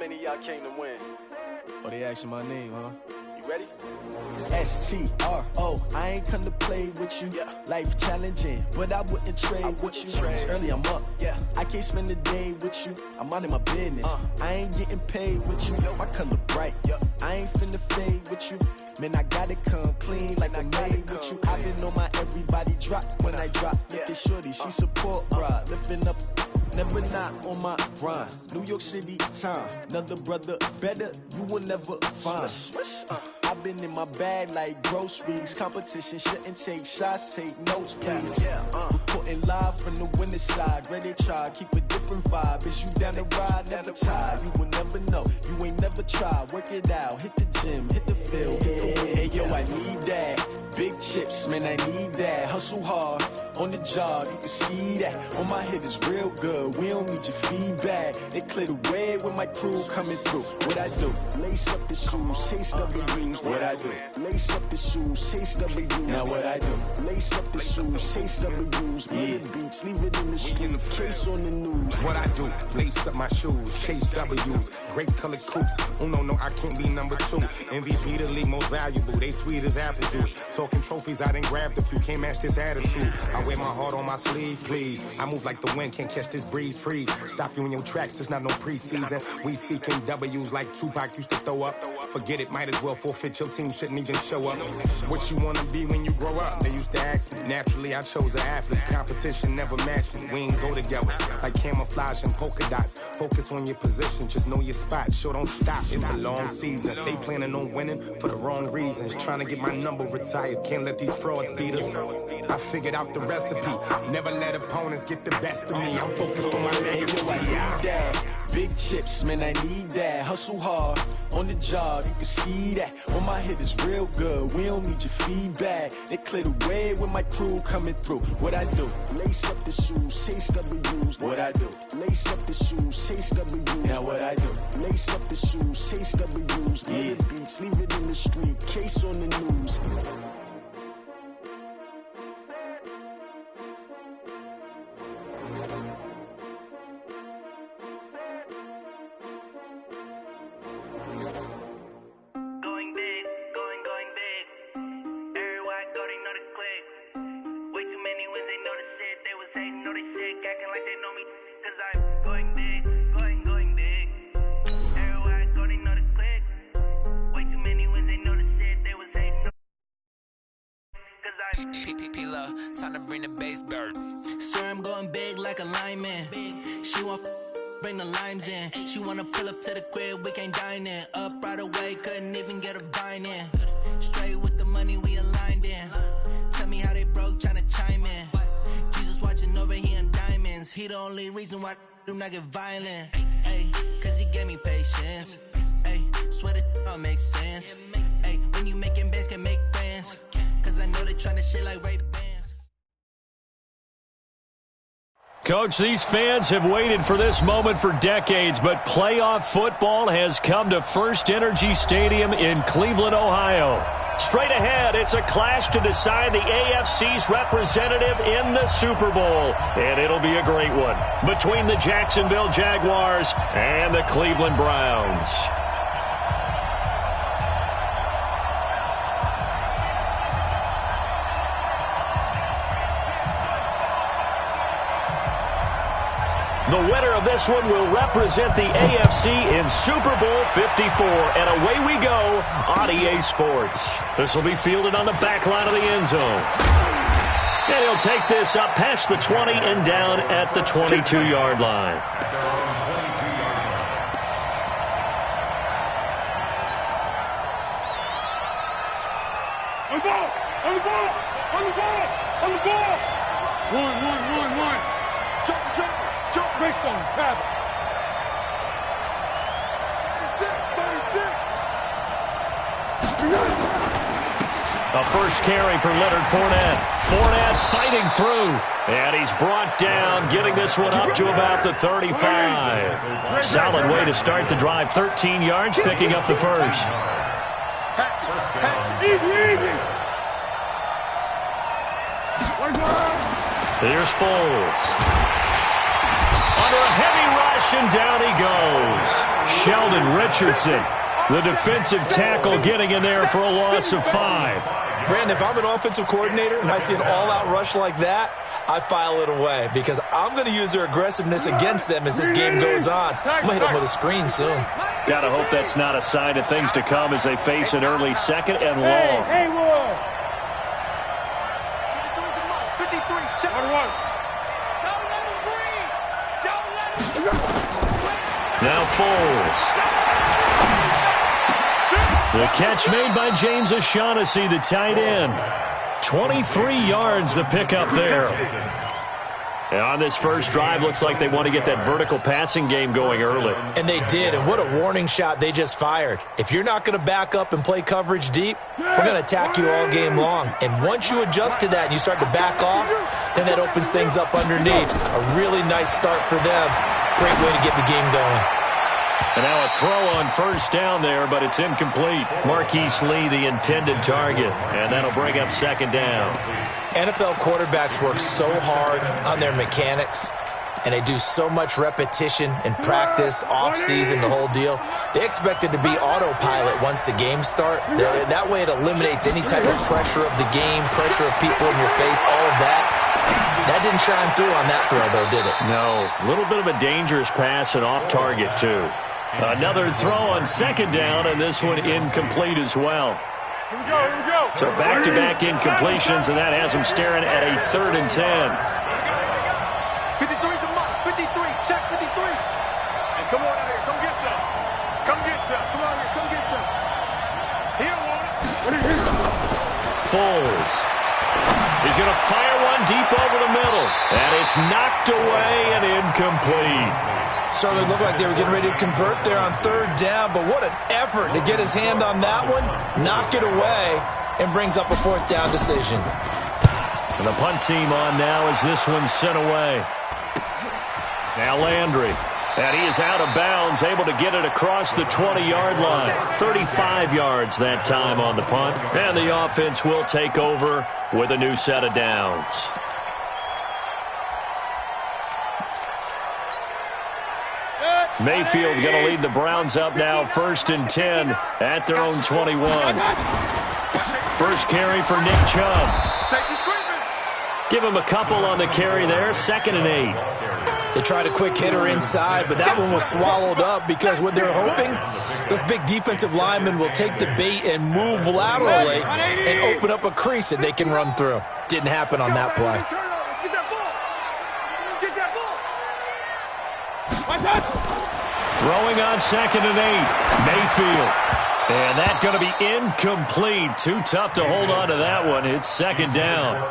many of y'all came to win? Oh, they asking my name, huh? You ready? S-T-R-O, I ain't come to play with you. Yeah. Life challenging, but I wouldn't trade with you. It's early, I'm up. Yeah. I can't spend the day with you. I'm minding my business. I ain't getting paid with you. My color bright. I ain't finna fade with you. Man, I gotta come clean like I'm made with you. I've been on my everybody drop when I drop. Look at shorty, she support ride. Lifting up, never not on my grind. New York City time. Another brother better, you will never find. I've been in my bag like groceries. Competition shouldn't take shots, take notes, please. Reporting live from the winning side. Ready to try, keep a different vibe. Is you down the ride, never tired. You will never know, you ain't never tried. Work it out, hit the gym, hit the field, hit the wind. Hey yo, I need that. Big chips, man, I need that. Hustle hard, on the job, you can see that. On my head is real good, we don't need your feedback. They clear the way with my crew coming through. What I do? Lace up the shoes, chase W's. What I do? Lace up the shoes, chase W's. Now what I do? Lace up the shoes, chase W's. Yeah. Beats, leave it in the street, case on the news. What I do? Lace up my shoes, chase W's. Great colored coops. Oh no, I can't be number 2. MVP the league most valuable. They sweet as apple juice. Talking trophies, I done grabbed a few. Can't match this attitude. I wear my heart on my sleeve, please. I move like the wind, can't catch this breeze. Freeze. Stop you in your tracks. There's not no preseason. We seeking W's like Tupac used to throw up. Forget it, might as well forfeit. Your team shouldn't even show up. What you wanna be when you grow up? They used to ask me. Naturally, I chose an athlete. Competition never matched me. We ain't go together like camouflage and polka dots. Focus on your position, just know your spot. Sure, don't stop. It's a long season. They planning on winning for the wrong reasons. Trying to get my number retired. Can't let these frauds beat us. I figured out the recipe. Never let opponents get the best of me. I'm focused on my legacy. I need that. Big chips, man, I need that. Hustle hard, on the job, you can see that. On my head is real good, we don't need your feedback. They clear the way with my crew coming through. What I do? Lace up the shoes, chase W's. What I do? Lace up the shoes, chase W's. Now what I do? Lace up the shoes, chase W's. Yeah. Beats, leave it in the street, case on the news. Time to bring the bass bird. Sir, I'm going big like a lineman. She want bring the limes in. She wanna pull up to the crib, we can't dine in. Up right away, couldn't even get a vine in. Straight with the money we aligned in. Tell me how they broke, tryna chime in. Jesus watching over here in diamonds. He the only reason why I do not get violent. Ay, cause he gave me patience. Ay, swear that all makes sense. Ay, when you making bands can make fans. Cause I know they tryna shit like Ray. Coach, these fans have waited for this moment for decades, but playoff football has come to First Energy Stadium in Cleveland, Ohio. Straight ahead, it's a clash to decide the AFC's representative in the Super Bowl, and it'll be a great one between the Jacksonville Jaguars and the Cleveland Browns. The winner of this one will represent the AFC in Super Bowl 54. And away we go on EA Sports. This will be fielded on the back line of the end zone. And he'll take this up past the 20 and down at the 22-yard line. On the ball! On the ball! On the ball! On the ball! One. Jump, based on grab it. 36. A first carry for Leonard Fournette. Fournette fighting through. And he's brought down, getting this one up to about the 35. Solid way to start the drive. 13 yards, picking up the first. Here's Foles. Under a heavy rush, and down he goes. Sheldon Richardson, the defensive tackle, getting in there for a loss of 5. Brandon, if I'm an offensive coordinator and I see an all-out rush like that, I file it away because I'm going to use their aggressiveness against them as this game goes on. I'm going to hit them with a screen soon. Gotta hope that's not a sign of things to come as they face an early second and long. Hey, Lord. 53, check. 1-1. Now Foles. The catch made by James O'Shaughnessy, the tight end. 23 yards the pickup there. And on this first drive, looks like they want to get that vertical passing game going early. And they did, and what a warning shot they just fired. If you're not going to back up and play coverage deep, we're going to attack you all game long. And once you adjust to that and you start to back off, then that opens things up underneath. A really nice start for them. Great way to get the game going. And now a throw on first down there, but it's incomplete. Marquise Lee, the intended target, and that'll bring up second down. NFL quarterbacks work so hard on their mechanics, and they do so much repetition and practice, off-season, the whole deal. They expect it to be autopilot once the games start. That way it eliminates any type of pressure of the game, pressure of people in your face, all of that. That didn't shine through on that throw, though, did it? No. A little bit of a dangerous pass and off target, too. Another throw on second down, and this one incomplete as well. Here we go. So back-to-back incompletions, and that has them staring at a 3rd and 10. 53's the mark. 53. Check 53. And come on out here. Come get some. Come get some. Come on here. Come get some. He don't want it. Foles. He's going to fire one deep over the middle. And it's knocked away and incomplete. Certainly looked like they were getting ready to convert there on 3rd down, but what an effort to get his hand on that one, knock it away, and brings up a 4th down decision. And the punt team on now as this one's sent away. Now Landry. And he is out of bounds, able to get it across the 20-yard line. 35 yards that time on the punt. And the offense will take over with a new set of downs. Mayfield going to lead the Browns up now, 1st and 10 at their own 21. First carry for Nick Chubb. Give him a couple on the carry there, 2nd and 8. They tried a quick hitter inside, but that one was swallowed up because what they're hoping, those big defensive linemen will take the bait and move laterally and open up a crease that they can run through. Didn't happen on that play. Throwing on 2nd and 8. Mayfield. And that's going to be incomplete. Too tough to hold on to that one. It's 2nd down.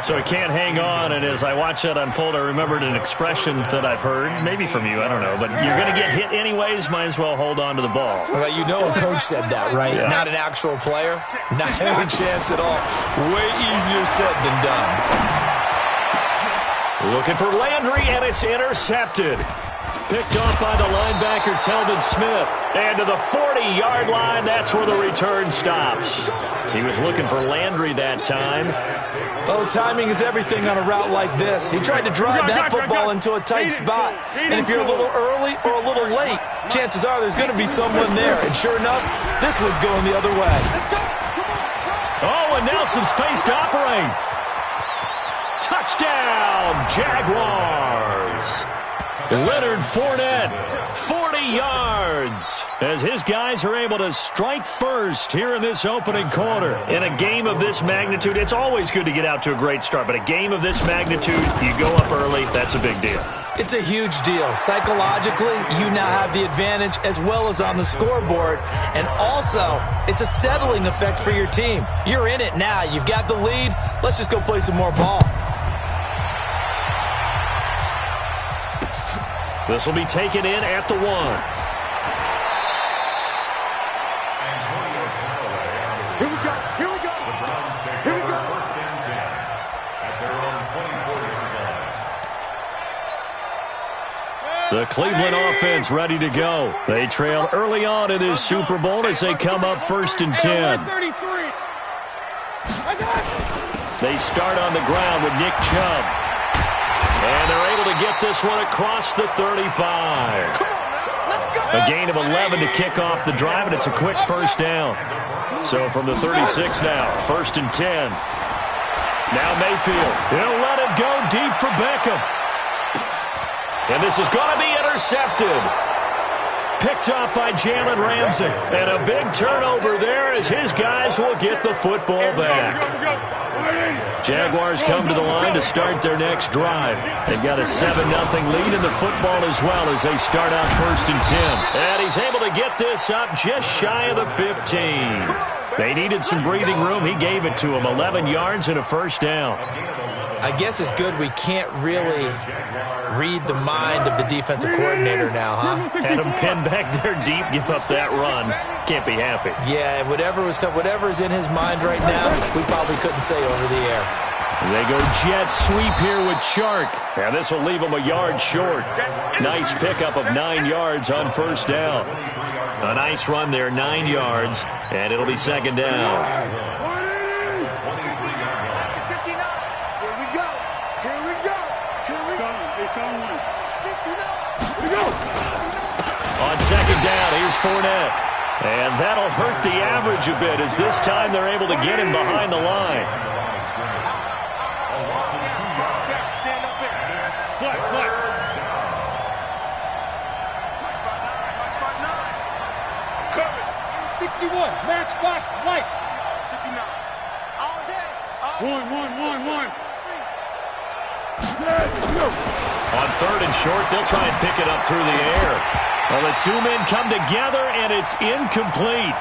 So he can't hang on. And as I watch that unfold, I remembered an expression that I've heard, maybe from you, I don't know. But you're going to get hit anyways, might as well hold on to the ball. Well, you know a coach said that, right? Yeah. Not an actual player. Not any chance at all. Way easier said than done. Looking for Landry, and it's intercepted. Picked off by the linebacker, Telvin Smith. And to the 40-yard line, that's where the return stops. He was looking for Landry that time. Oh, timing is everything on a route like this. He tried to drive that football into a tight spot. And if you're a little early or a little late, chances are there's going to be someone there. And sure enough, this one's going the other way. Oh, and now some space to operate. Touchdown, Jaguars. Leonard Fournette, 40 yards, as his guys are able to strike first here in this opening quarter. In a game of this magnitude, it's always good to get out to a great start, but a game of this magnitude, you go up early, that's a big deal. It's a huge deal. Psychologically, you now have the advantage as well as on the scoreboard. And also, it's a settling effect for your team. You're in it now. You've got the lead. Let's just go play some more ball. This will be taken in at the 1. Here we go. Here we go. Here we go. The Cleveland offense ready to go. They trail early on in this Super Bowl as they come up 1st and 10. They start on the ground with Nick Chubb. And they're able to get this one across the 35. A gain of 11 to kick off the drive, and it's a quick first down. So from the 36 now, 1st and 10. Now Mayfield. He'll let it go deep for Beckham. And this is going to be intercepted. Picked off by Jalen Ramsey. And a big turnover there as his guys will get the football back. Jaguars come to the line to start their next drive. They've got a 7-0 lead in the football as well as they start out 1st and 10. And he's able to get this up just shy of the 15. They needed some breathing room. He gave it to them. 11 yards and a first down. I guess it's good we can't really read the mind of the defensive coordinator now, huh? Had him pinned back there deep, give up that run. Can't be happy. Yeah, whatever's in his mind right now, we probably couldn't say over the air. They go jet sweep here with Chark. And this will leave him a yard short. Nice pickup of 9 yards on first down. A nice run there, 9 yards, and it'll be second down. On second down, here's Fournette. And that'll hurt the average a bit as this time they're able to get him behind the line. Match box, lights. 59. All day. One. On 3rd and short, they'll try and pick it up through the air. Well, the two men come together, and it's incomplete.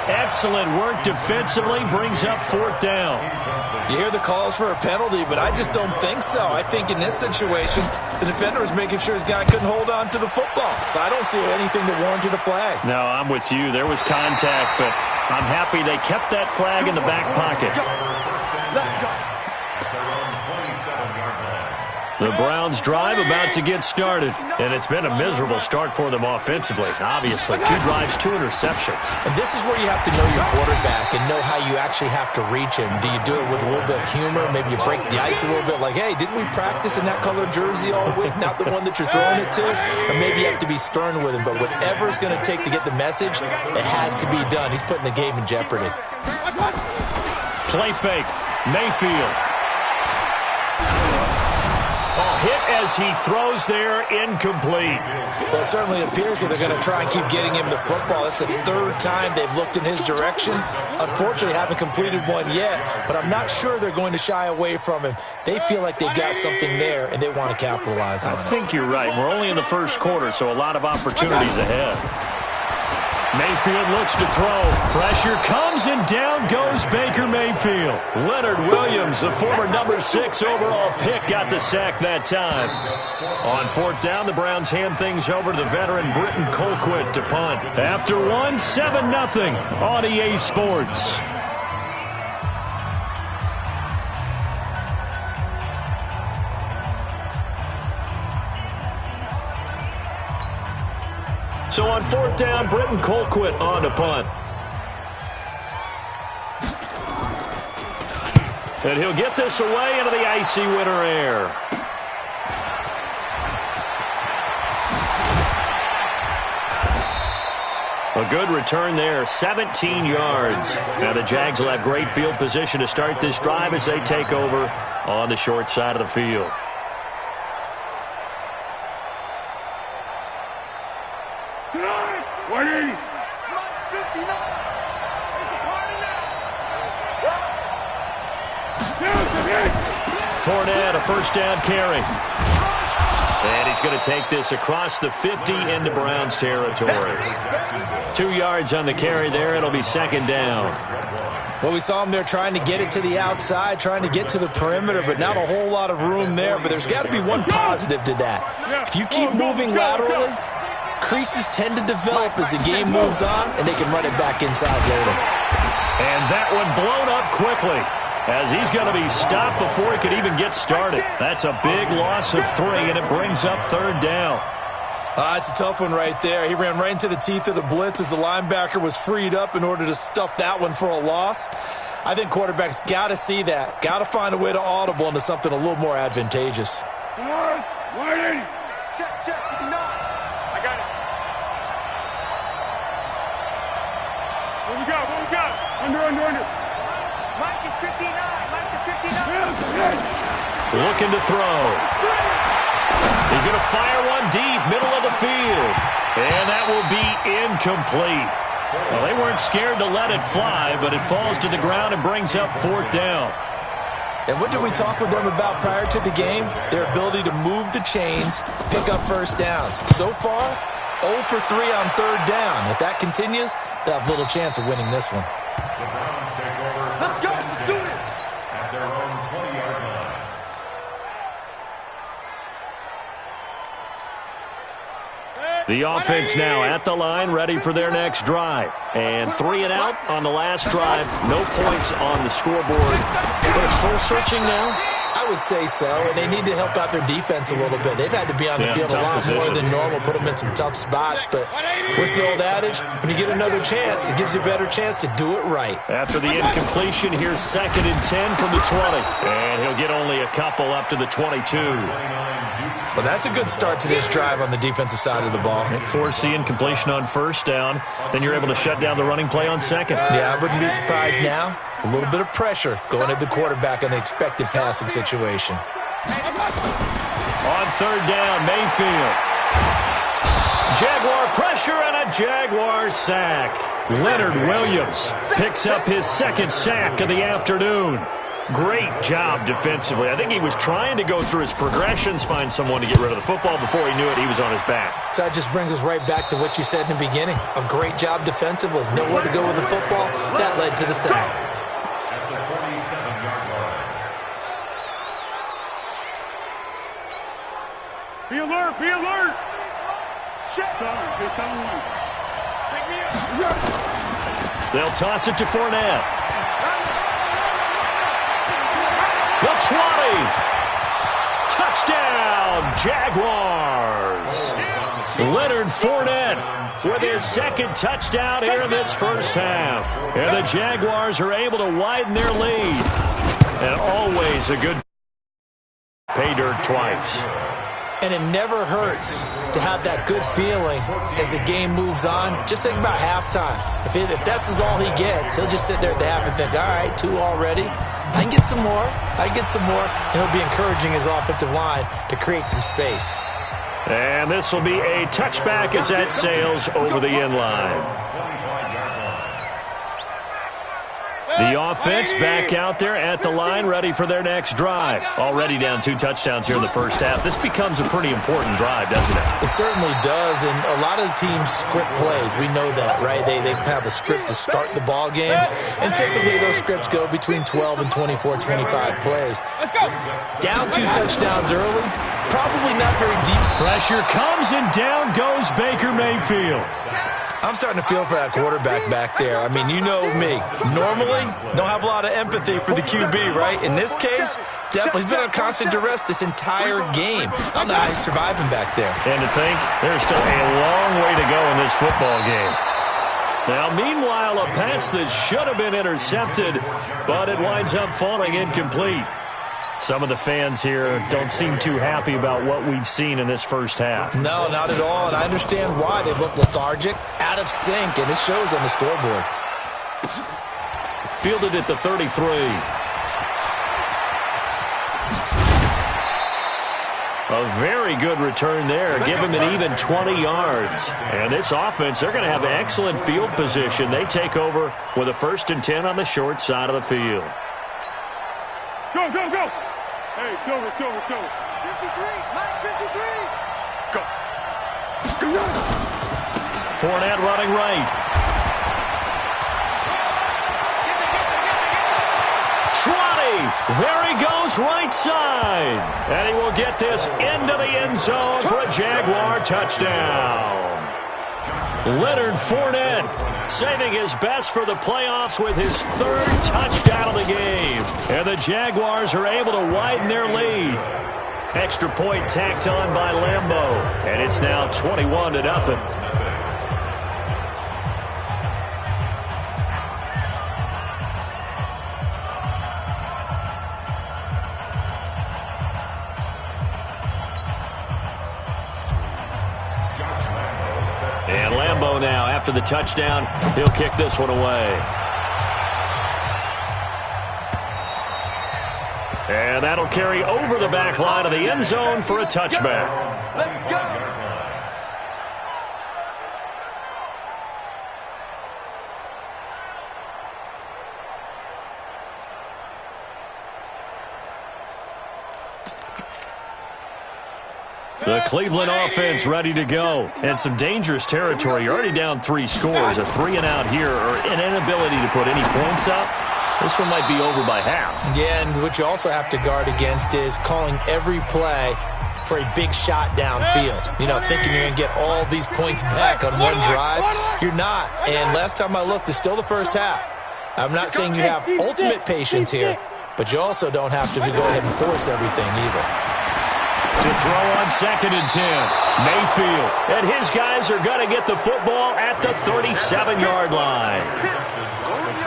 Excellent work defensively, brings up 4th down. You hear the calls for a penalty, but I just don't think so. I think in this situation, the defender was making sure his guy couldn't hold on to the football. So I don't see anything that warranted a flag. No, I'm with you. There was contact, but I'm happy they kept that flag in the back pocket. The Browns drive about to get started, and it's been a miserable start for them offensively. Obviously, 2 drives, 2 interceptions. And this is where you have to know your quarterback and know how you actually have to reach him. Do you do it with a little bit of humor? Maybe you break the ice a little bit like, hey, didn't we practice in that colored jersey all week, not the one that you're throwing it to? Or maybe you have to be stern with him. But whatever it's going to take to get the message, it has to be done. He's putting the game in jeopardy. Play fake. Mayfield. Hit as he throws there, incomplete. Well, it certainly appears that they're going to try and keep getting him the football. That's the 3rd time they've looked in his direction. Unfortunately, haven't completed one yet, but I'm not sure they're going to shy away from him. They feel like they've got something there, and they want to capitalize on it. I think you're right. We're only in the 1st quarter, so a lot of opportunities ahead. Mayfield looks to throw. Pressure comes, and down goes Baker Mayfield. Leonard Williams, the former number 6 overall pick, got the sack that time. On 4th down, the Browns hand things over to the veteran Britton Colquitt to punt. After 1, 7-0 on EA Sports. So on 4th down, Britton Colquitt on to punt. And he'll get this away into the icy winter air. A good return there, 17 yards. Now the Jags will have great field position to start this drive as they take over on the short side of the field. Fournette, a first down carry. And he's going to take this across the 50 into Browns territory. 2 yards on the carry there. It'll be second down. Well, we saw him there trying to get it to the outside, trying to get to the perimeter, but not a whole lot of room there. But there's got to be one positive to that. If you keep moving laterally, creases tend to develop as the game moves on, and they can run it back inside later. And that one blown up quickly, as he's going to be stopped before he could even get started. That's a big loss of 3, and it brings up 3rd down. It's a tough one right there. He ran right into the teeth of the blitz as the linebacker was freed up in order to stuff that one for a loss. I think quarterbacks got to see that, got to find a way to audible into something a little more advantageous. Come on. Widen. Check, 59. I got it. What we got? Under. Mike is 59. Mike is 59. Looking to throw. He's going to fire one deep, middle of the field. And that will be incomplete. Well, they weren't scared to let it fly, but it falls to the ground and brings up 4th down. And what did we talk with them about prior to the game? Their ability to move the chains, pick up first downs. So far, 0 for 3 on 3rd down. If that continues, they'll have little chance of winning this one. Let's go. Let's do it. At their own 20-yard line. The offense now at the line, ready for their next drive. And 3 and out on the last drive. No points on the scoreboard. They're soul-searching now? I would say so, and they need to help out their defense a little bit. They've had to be on the field a lot more than normal, put them in some tough spots. But what's the old adage? When you get another chance, it gives you a better chance to do it right. After the incompletion, here's 2nd and 10 from the 20. And he'll get only a couple up to the 22. Well, that's a good start to this drive on the defensive side of the ball. Force the incompletion on 1st down. Then you're able to shut down the running play on 2nd. Yeah, I wouldn't be surprised now. A little bit of pressure going at the quarterback in the expected passing situation. On 3rd down, Mayfield. Jaguar pressure and a Jaguar sack. Leonard Williams picks up his 2nd sack of the afternoon. Great job defensively. I think he was trying to go through his progressions, find someone to get rid of the football. Before he knew it, he was on his back. So that just brings us right back to what you said in the beginning. A great job defensively. Nowhere to go with the football. That led to the sack. At the 47-yard line. Be alert. Be alert. Check. Take me up. They'll toss it to Fournette. The 20. Touchdown, Jaguars. Leonard Fournette with his 2nd touchdown here in this first half. And the Jaguars are able to widen their lead. And always a good pay dirt twice. And it never hurts to have that good feeling as the game moves on. Just think about halftime. If that's all he gets, he'll just sit there at the half and think, all right, 2 already. I can get some more. And he'll be encouraging his offensive line to create some space. And this will be a touchback as that sails over the end line. The offense back out there at the line, ready for their next drive. Already down 2 touchdowns here in the first half. This becomes a pretty important drive, doesn't it? It certainly does, and a lot of the teams script plays. We know that, right? They have a script to start the ball game, and typically those scripts go between 12 and 24, 25 plays. Down 2 touchdowns early, probably not very deep. Pressure comes, and down goes Baker Mayfield. I'm starting to feel for that quarterback back there. I mean, you know me. Normally, don't have a lot of empathy for the QB, right? In this case, definitely he's been on constant duress this entire game. I don't know how he's surviving back there. And to think, there's still a long way to go in this football game. Now, meanwhile, a pass that should have been intercepted, but it winds up falling incomplete. Some of the fans here don't seem too happy about what we've seen in this first half. No, not at all, and I understand why. They've looked lethargic, out of sync, and it shows on the scoreboard. Fielded at the 33. A very good return there. Give him an even 20 yards. And this offense, they're going to have excellent field position. They take over with a 1st and 10 on the short side of the field. Go, go, go. Hey, Silver. 53, Mike, 53. Go. Fournette running right. There he goes, right side. And he will get this into the end zone for a Jaguar touchdown. Leonard Fournette saving his best for the playoffs with his 3rd touchdown of the game. And the Jaguars are able to widen their lead. Extra point tacked on by Lambeau. And it's now 21-0. after the touchdown. He'll kick this one away. And that'll carry over the back line of the end zone for a touchback. Let's go. The Cleveland offense ready to go. And some dangerous territory. You're already down 3 scores. A 3-and-out here or an inability to put any points up. This one might be over by half. Yeah, and what you also have to guard against is calling every play for a big shot downfield. You know, thinking you're going to get all these points back on one drive. You're not. And last time I looked, it's still the first half. I'm not saying you have ultimate patience here, but you also don't have to go ahead and force everything either. To throw on 2nd and 10. Mayfield. And his guys are going to get the football at the 37-yard line.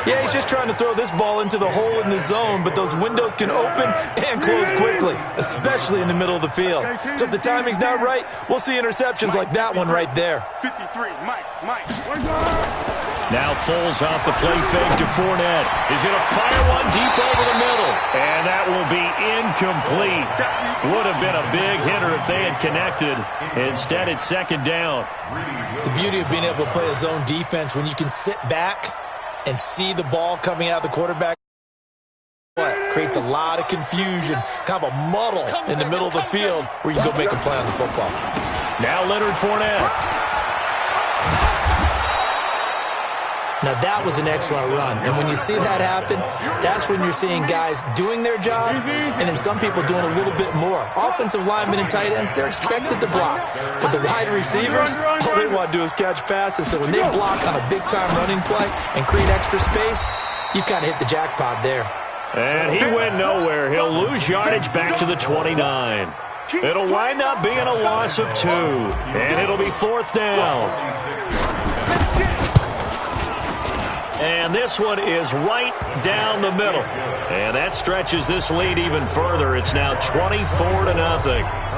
Yeah, he's just trying to throw this ball into the hole in the zone, but those windows can open and close quickly, especially in the middle of the field. So if the timing's not right, we'll see interceptions like that one right there. 53, Mike. Now Foles off the play fake to Fournette. He's going to fire one deep over the middle. And that will be incomplete. Would have been a big hitter if they had connected. Instead, it's 2nd down. The beauty of being able to play a zone defense when you can sit back and see the ball coming out of the quarterback creates a lot of confusion, kind of a muddle in the middle of the field where you go make a play on the football. Now Leonard Fournette. Now, that was an excellent run. And when you see that happen, that's when you're seeing guys doing their job and then some people doing a little bit more. Offensive linemen and tight ends, they're expected to block. But the wide receivers, all they want to do is catch passes. So when they block on a big-time running play and create extra space, you've kind of hit the jackpot there. And he went nowhere. He'll lose yardage back to the 29. It'll wind up being a loss of 2. And it'll be 4th down. And this one is right down the middle. And that stretches this lead even further. It's now 24-0.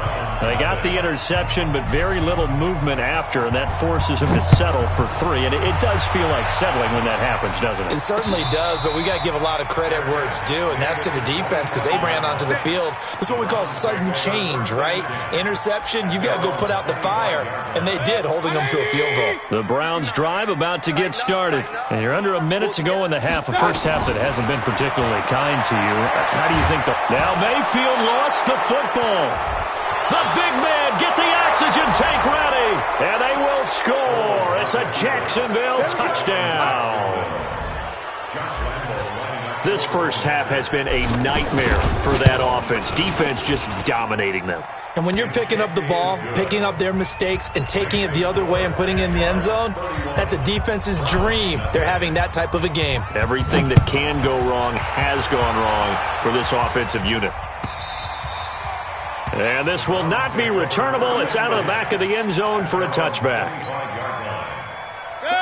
They got the interception, but very little movement after, and that forces him to settle for 3. And it does feel like settling when that happens, doesn't it? It certainly does, but we got to give a lot of credit where it's due, and that's to the defense because they ran onto the field. That's what we call sudden change, right? Interception, you got to go put out the fire, and they did, holding them to a field goal. The Browns drive about to get started, and you're under a minute to go in the half. A first half that hasn't been particularly kind to you. How do you think now Mayfield lost the football. The big man, get the oxygen tank ready, and they will score. It's a Jacksonville touchdown. This first half has been a nightmare for that offense. Defense just dominating them. And when you're picking up the ball, picking up their mistakes, and taking it the other way and putting it in the end zone, that's a defense's dream. They're having that type of a game. Everything that can go wrong has gone wrong for this offensive unit. And this will not be returnable. It's out of the back of the end zone for a touchback.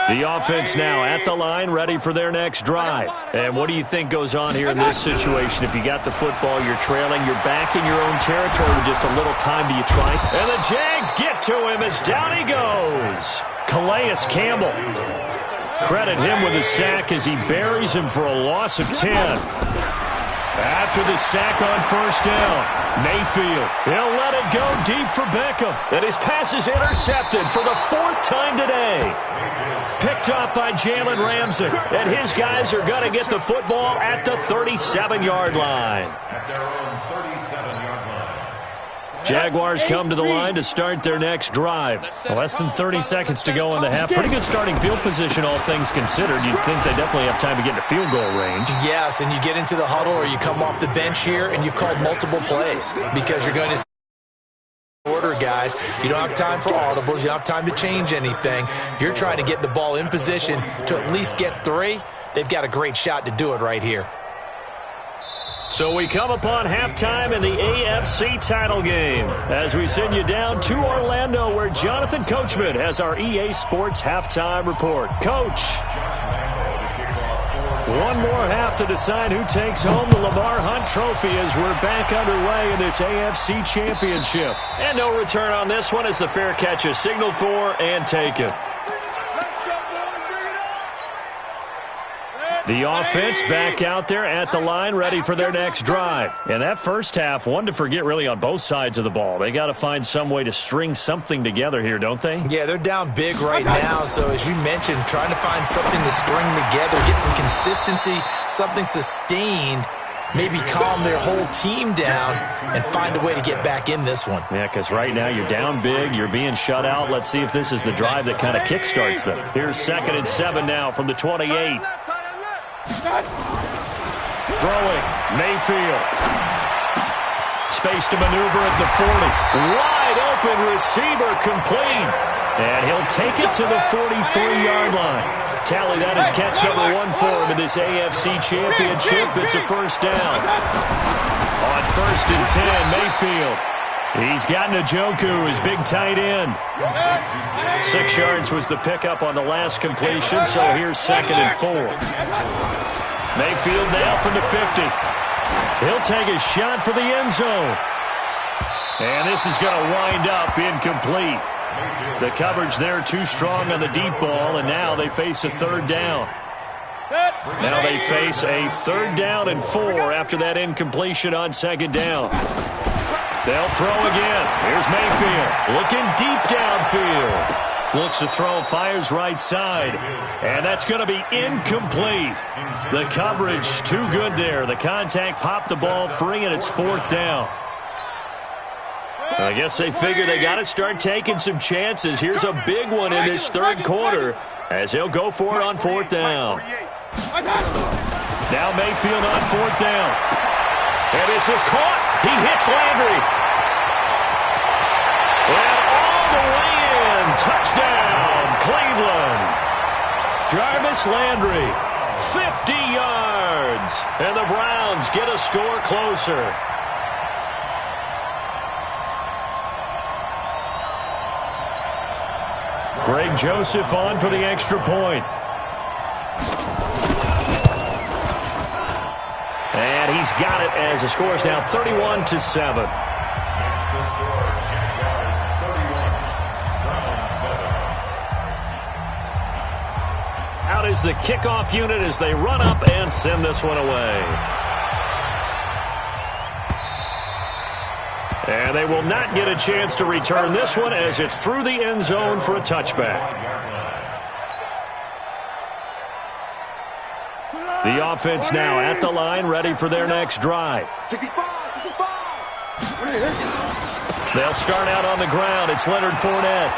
The offense now at the line, ready for their next drive. And what do you think goes on here in this situation? If you got the football, you're trailing, you're back in your own territory with just a little time. Do you try? And the Jags get to him as down he goes. Calais Campbell. Credit him with a sack as he buries him for a loss of 10. After the sack on first down, Mayfield, he'll let it go deep for Beckham. And his pass is intercepted for the 4th time today. Picked up by Jalen Ramsey. And his guys are going to get the football at the 37-yard line. At their own 37-yard line. Jaguars come to the line to start their next drive. Less than 30 seconds to go in the half. Pretty good starting field position, all things considered. You'd think they definitely have time to get into field goal range. Yes, and you get into the huddle or you come off the bench here and you've called multiple plays because you're going to order, guys. You don't have time for audibles. You don't have time to change anything. You're trying to get the ball in position to at least get 3. They've got a great shot to do it right here. So we come upon halftime in the AFC title game as we send you down to Orlando where Jonathan Coachman has our EA Sports halftime report. Coach, one more half to decide who takes home the Lamar Hunt Trophy as we're back underway in this AFC Championship. And no return on this one as the fair catch is signaled for and taken. The offense back out there at the line, ready for their next drive. And that first half, one to forget really on both sides of the ball. They got to find some way to string something together here, don't they? Yeah, they're down big right now. So as you mentioned, trying to find something to string together, get some consistency, something sustained, maybe calm their whole team down and find a way to get back in this one. Yeah, because right now you're down big, you're being shut out. Let's see if this is the drive that kind of kickstarts them. Here's 2nd and 7 now from the 28. Throwing, Mayfield. Space to maneuver at the 40. Wide open receiver complete. And he'll take it to the 43-yard line. Tally, that is catch number 1 for him in this AFC Championship. It's a first down. On 1st and 10, Mayfield. He's got Njoku, his big tight end. 6 yards was the pickup on the last completion, so here's 2nd and 4. Mayfield now from the 50. He'll take a shot for the end zone. And this is going to wind up incomplete. The coverage there too strong on the deep ball, and now they face a 3rd down. Now they face a 3rd down and 4 after that incompletion on 2nd down. They'll throw again. Here's Mayfield looking deep downfield. Looks to throw, fires right side. And that's going to be incomplete. The coverage too good there. The contact popped the ball free, and it's 4th down. I guess they figure they got to start taking some chances. Here's a big one in this 3rd quarter as he'll go for it on 4th down. Now Mayfield on 4th down. And this is caught. He hits Landry. And all the way in. Touchdown, Cleveland. Jarvis Landry, 50 yards. And the Browns get a score closer. Greg Joseph on for the extra point. And he's got it as the score is now 31-7. Out is the kickoff unit as they run up and send this one away. And they will not get a chance to return this one as it's through the end zone for a touchback. The offense now at the line, ready for their next drive. They'll start out on the ground. It's Leonard Fournette.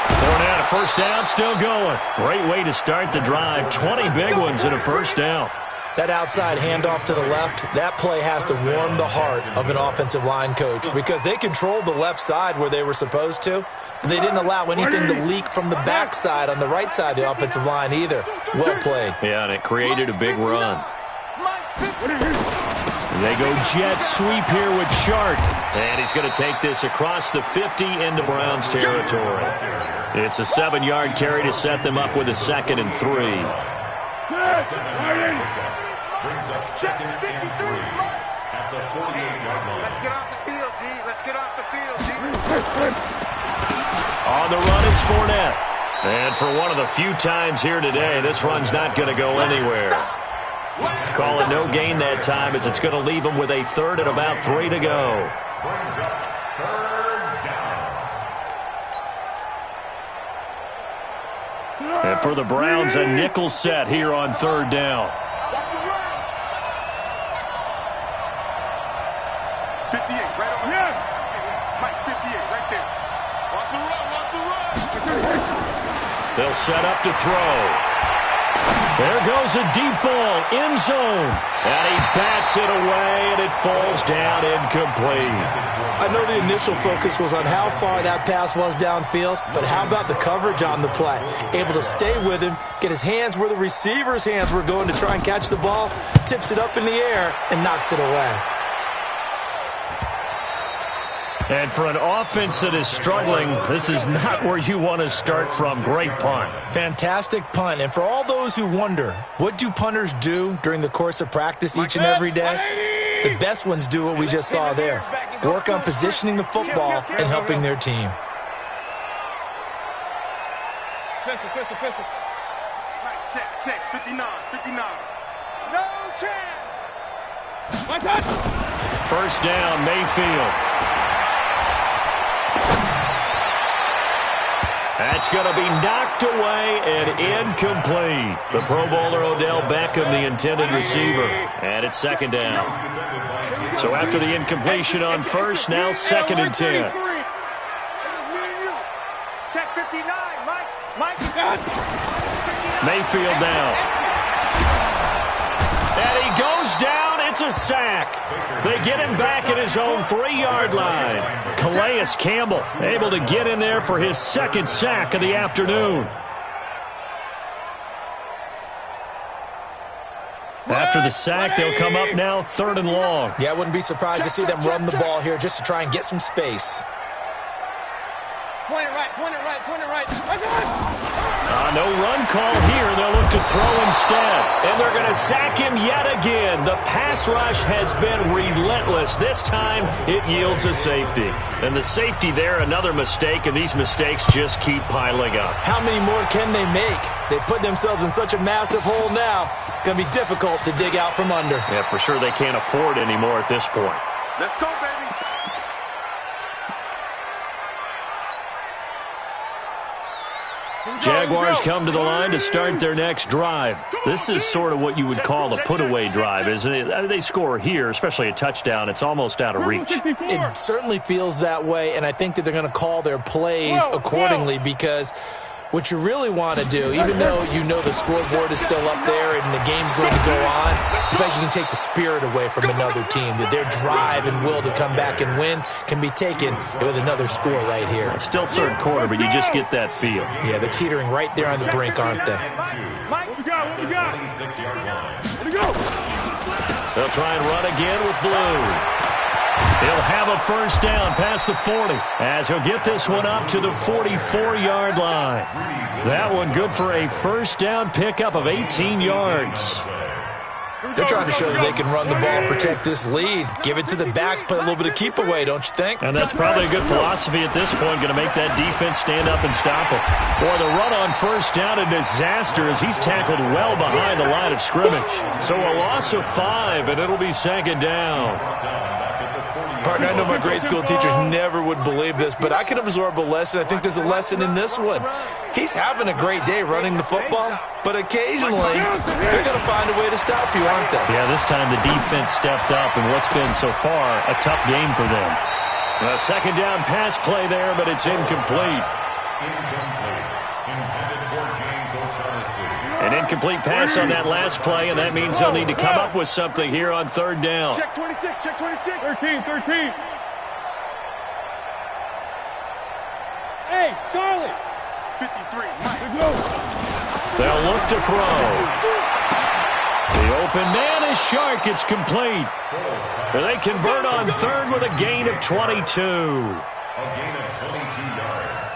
Fournette, a first down, still going. Great way to start the drive. 20 big ones in a first down. That outside handoff to the left, that play has to warm the heart of an offensive line coach because they controlled the left side where they were supposed to, but they didn't allow anything to leak from the backside on the right side of the offensive line either. Well played. Yeah, and it created a big run. They go jet sweep here with Chark. And he's going to take this across the 50 into Browns territory. It's a 7-yard carry to set them up with a 2nd and 3. Brings up 2nd and 3 at the 48-yard line. Let's get off the field, D. Let's get off the field, D. On the run, it's Fournette. And for one of the few times here today, this run's not going to go anywhere. Call it no gain that time as it's going to leave them with a 3rd and about 3 to go. Brings up 3rd down. And for the Browns, a nickel set here on 3rd down. 58, right over here. Mike, 58, right there. Watch the run, watch the run. They'll set up to throw. There goes a deep ball, end zone. And he bats it away, and it falls down incomplete. I know the initial focus was on how far that pass was downfield, but how about the coverage on the play? Able to stay with him, get his hands where the receiver's hands were going to try and catch the ball, tips it up in the air, and knocks it away. And for an offense that is struggling, this is not where you want to start from. Great punt. Fantastic punt. And for all those who wonder, what do punters do during the course of practice each and every day? The best ones do what we just saw there. Work on positioning the football and helping their team. Pistol. Check. 59. No chance. My touch. First down, Mayfield. That's going to be knocked away and incomplete. The Pro Bowler Odell Beckham, the intended receiver. And it's second down. So after the incompletion on first, now 2nd and 10. Check 59, Mike. Mayfield down. And he goes down. It's a sack. They get him back at his own 3-yard line. Calais Campbell able to get in there for his 2nd sack of the afternoon. After the sack, they'll come up now 3rd and long. Yeah, I wouldn't be surprised to see them run the ball here just to try and get some space. Point it right. No run call here. They'll look to throw instead. And they're going to sack him yet again. The pass rush has been relentless. This time, it yields a safety. And the safety there, another mistake, and these mistakes just keep piling up. How many more can they make? They put themselves in such a massive hole now. Going to be difficult to dig out from under. Yeah, for sure they can't afford anymore at this point. Let's go, baby. Jaguars come to the line to start their next drive. This is sort of what you would call a put-away drive, isn't it? I mean, they score here, especially a touchdown. It's almost out of reach. It certainly feels that way, and I think that they're going to call their plays accordingly because what you really want to do, even though you know the scoreboard is still up there and the game's going to go on, in fact, you can take the spirit away from another team, that their drive and will to come back and win can be taken with another score right here. Still 3rd quarter, but you just get that feel. Yeah, they're teetering right there on the brink, aren't they? Mike, what we got? 26-yard line. Here we go. They'll try and run again with Blue. He'll have a first down past the 40 as he'll get this one up to the 44-yard line. That one good for a first down pickup of 18 yards. They're trying to show that they can run the ball, protect this lead, give it to the backs, play a little bit of keep away, don't you think? And that's probably a good philosophy at this point, going to make that defense stand up and stop him. Boy, the run on first down, a disaster as he's tackled well behind the line of scrimmage. So a loss of 5, and it'll be 2nd down. Partner, I know my grade school teachers never would believe this, but I can absorb a lesson. I think there's a lesson in this one. He's having a great day running the football, but occasionally they're going to find a way to stop you, aren't they? Yeah, this time the defense stepped up in what's been so far a tough game for them. A 2nd down pass play there, but it's incomplete. An incomplete pass on that last play, and that means they'll need to come up with something here on 3rd down. Check 26. 13. Hey, Charlie. 53, Mike. They'll look to throw. The open man is Shark. It's complete. They convert on 3rd with a gain of 22. A gain of 22 yards.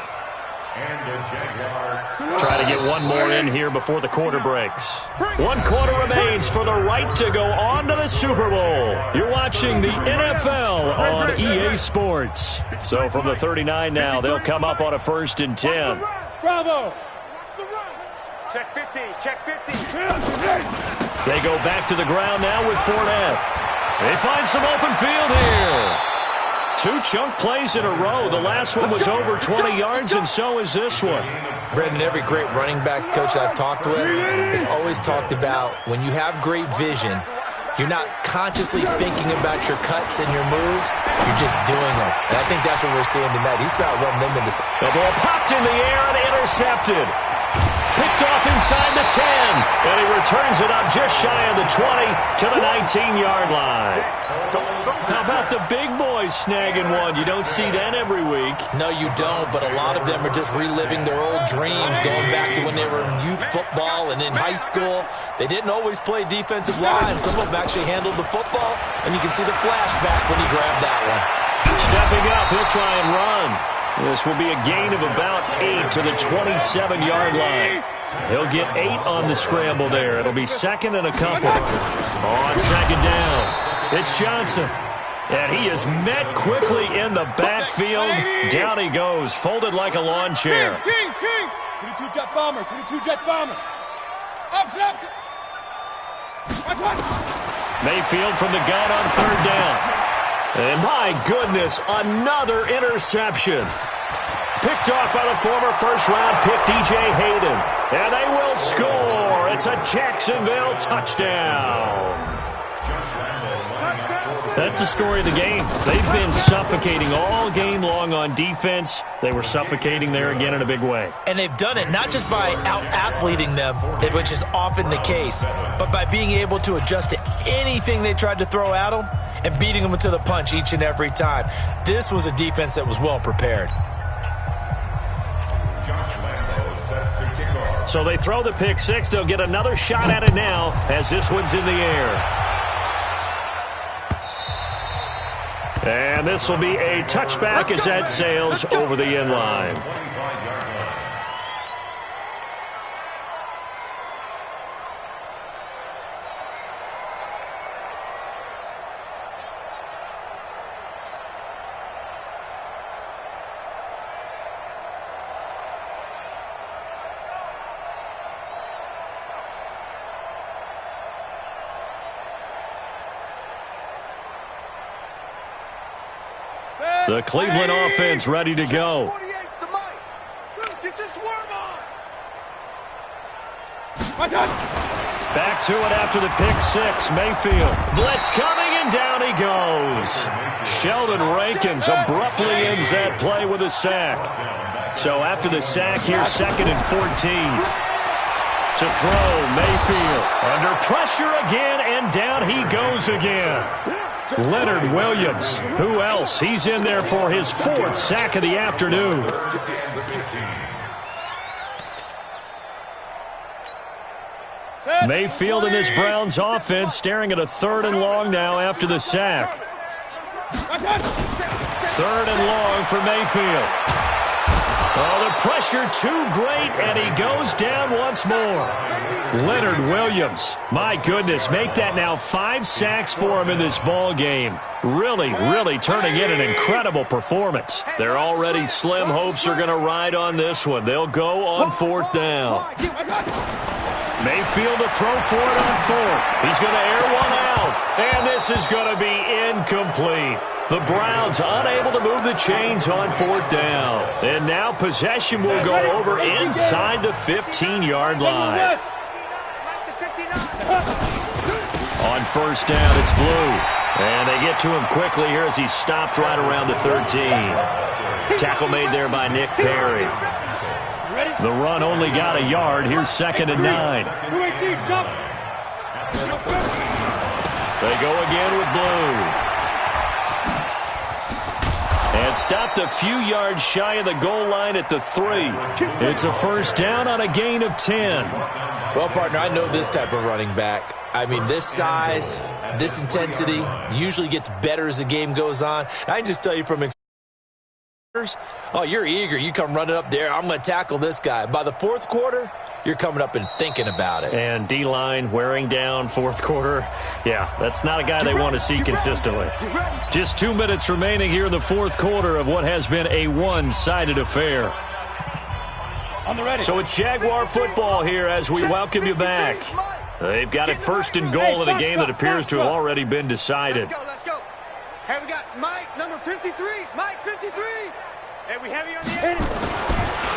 And the Jaguar. Try to get one more in here before the quarter breaks. 1 quarter remains for the right to go on to the Super Bowl. You're watching the NFL on EA Sports. So from the 39 now, they'll come up on a 1st and 10. Bravo. Check 50. They go back to the ground now with Fournette. They find some open field here. 2 chunk plays in a row. The last one was over 20 yards, and so is this one. Brendan, every great running backs coach I've talked with has always talked about when you have great vision, you're not consciously thinking about your cuts and your moves. You're just doing them. And I think that's what we're seeing tonight. He's about running them into... The ball popped in the air and intercepted. Picked off inside the 10. And he returns it up just shy of the 20 to the 19-yard line. How about the big boys snagging one? You don't see that every week. No, you don't, but a lot of them are just reliving their old dreams, going back to when they were in youth football and in high school. They didn't always play defensive line. Some of them actually handled the football, and you can see the flashback when he grabbed that one. Stepping up, he'll try and run. This will be a gain of about 8 to the 27-yard line. He'll get 8 on the scramble there. It'll be 2nd and a couple. On 2nd down, it's Johnson. And he is met quickly in the backfield. Down he goes, folded like a lawn chair. King. 22 jet bomber. Mayfield from the gun on third down. And my goodness, another interception. Picked off by the former first-round pick, DJ Hayden. And they will score. It's a Jacksonville touchdown. That's the story of the game. They've been suffocating all game long on defense. They were suffocating there again in a big way. And they've done it not just by out-athleting them, which is often the case, but by being able to adjust to anything they tried to throw at them and beating them to the punch each and every time. This was a defense that was well prepared. So they throw the pick six. They'll get another shot at it now as this one's in the air. And this will be a touchback as that sails over the end line. The Cleveland offense ready to go. Back to it after the pick six. Mayfield. Blitz coming, and down he goes. Sheldon Rankins abruptly ends that play with a sack. So after the sack, here's 2nd and 14. To throw, Mayfield. Under pressure again, and down he goes again. Leonard Williams. Who else? He's in there for his 4th sack of the afternoon. Mayfield in this Browns offense staring at a 3rd and long now after the sack. 3rd and long for Mayfield. Oh, the pressure too great, and he goes down once more. Leonard Williams, my goodness, make that now 5 sacks for him in this ball game. Really turning in an incredible performance. Their already slim hopes are going to ride on this one. They'll go on 4th down. Mayfield to throw for it on 4th. He's going to air one out, and this is going to be incomplete. The Browns unable to move the chains on 4th down. And now possession will go over inside the 15-yard line. On 1st down, it's Blue. And they get to him quickly here as he's stopped right around the 13. Tackle made there by Nick Perry. The run only got a yard. Here's 2nd and 9. They go again with Blue. And stopped a few yards shy of the goal line at the 3. It's a 1st down on a gain of 10. Well, partner, I know this type of running back. I mean, this size, this intensity usually gets better as the game goes on. I can just tell you from experience, oh, you're eager. You come running up there. I'm going to tackle this guy. By the 4th quarter, you're coming up and thinking about it. And D-line wearing down 4th quarter. Yeah, that's not a guy they want to see consistently. Just 2 minutes remaining here in the 4th quarter of what has been a one-sided affair. So it's Jaguar football here as we welcome you back. They've got it 1st and goal in a game that appears to have already been decided. Let's go. Hey, we got Mike, number 53. Mike, 53. Hey, we have you on the end.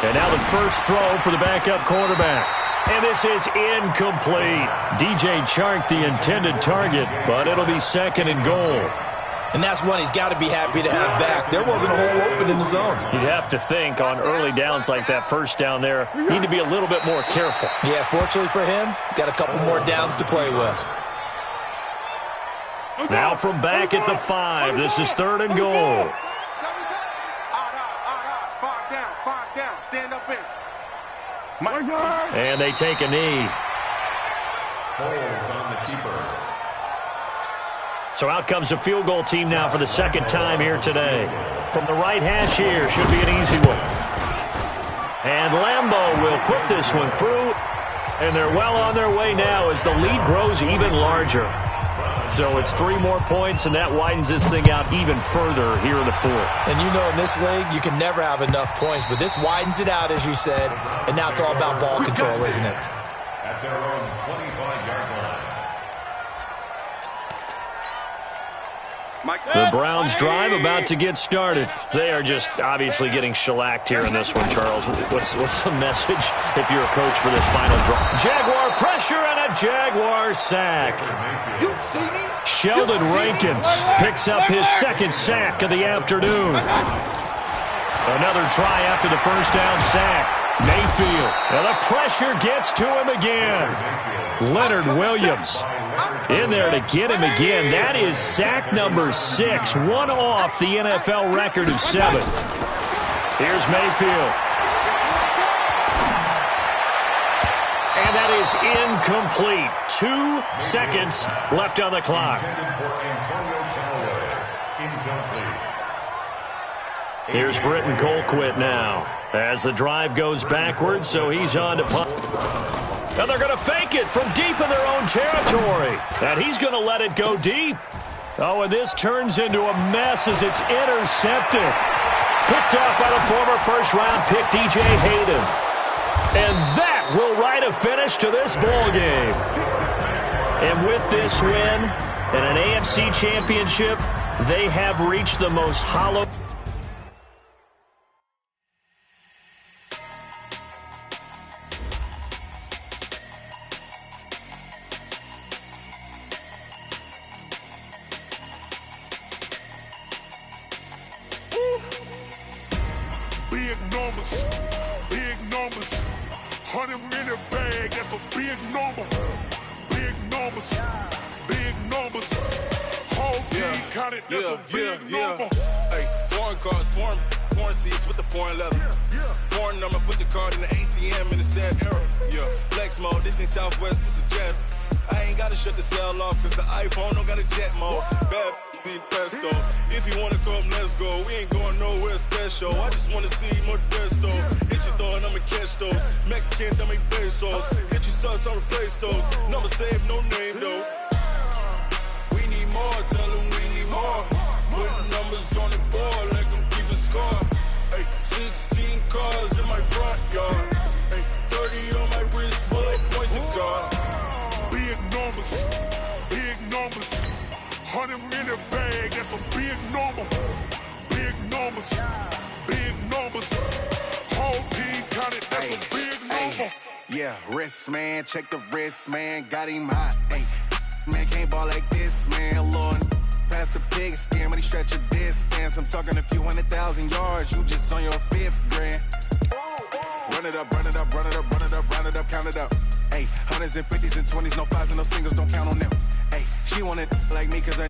And now the first throw for the backup quarterback. And this is incomplete. DJ Chark the intended target, but it'll be 2nd and goal. And that's one he's got to be happy to have back. There wasn't a hole open in the zone. You'd have to think on early downs like that 1st down there, need to be a little bit more careful. Yeah, fortunately for him, got a couple more downs to play with. Now from back at the 5, this is 3rd and goal. Five down, stand up in. And they take a knee. Holes on the keeper. So out comes the field goal team now for the 2nd time here today. From the right hash here, should be an easy one. And Lambeau will put this one through. And they're well on their way now as the lead grows even larger. So it's 3 more points, and that widens this thing out even further here in the 4th. And you know in this league, you can never have enough points, but this widens it out, as you said, and now it's all about ball control, isn't it? at their own 25-yard line. The Browns drive about to get started. They are just obviously getting shellacked here in this one, Charles. What's the message if you're a coach for this final drive? Jaguar pressure and a Jaguar sack. Sheldon Rankins picks up his second sack of the afternoon. Another try after the first down sack. Mayfield. And the pressure gets to him again. Leonard Williams in there to get him again. That is sack number 6. One off the NFL record of 7. Here's Mayfield. And that is incomplete. 2 seconds left on the clock. Here's Britton Colquitt now as the drive goes backwards, so he's on to punt. And they're going to fake it from deep in their own territory. And he's going to let it go deep. Oh, and this turns into a mess as it's intercepted. Picked off by the former first-round pick, DJ Hayden. And that will write a finish to this ball game. And with this win and an AFC championship, they have reached the most hollow... Big numbers, 100-minute bag, that's a big number. Big numbers, whole team counted, that's a big number. Hey, foreign cars, foreign seats with the foreign leather. Foreign number, put the card in the ATM in the sad era. Yeah, flex mode, this ain't Southwest, this a jet. I ain't gotta shut the cell off, cause the iPhone don't got a jet mode. Bad pesto. If you wanna come, let's go. We ain't going nowhere special. I just wanna see Modesto. Hit your thought, I'ma catch those. Mexican, I make pesos. Hit your sus, I'll replace those. Number saved, no name though. We need more, tell them we need more. Putting numbers on the board, like them keep a score. Hey, 16 cars in my front yard. Hey, 30 on my wrist, bullet point to God. Big numbers, 100-minute bag, that's a big number. Big numbers, whole team counted, that's a big number. Yeah, wrist man, check the wrist man, got him hot. Ay, man can't ball like this, man. Lord, past the pig skin, when he stretch a distance. I'm talking a few 100,000 yards, you just on your 5th grand. Run it up, count it up. Ay, hundreds and 50s and 20s, no 5s and no singles, don't count on them. Ay, she want it like me cause her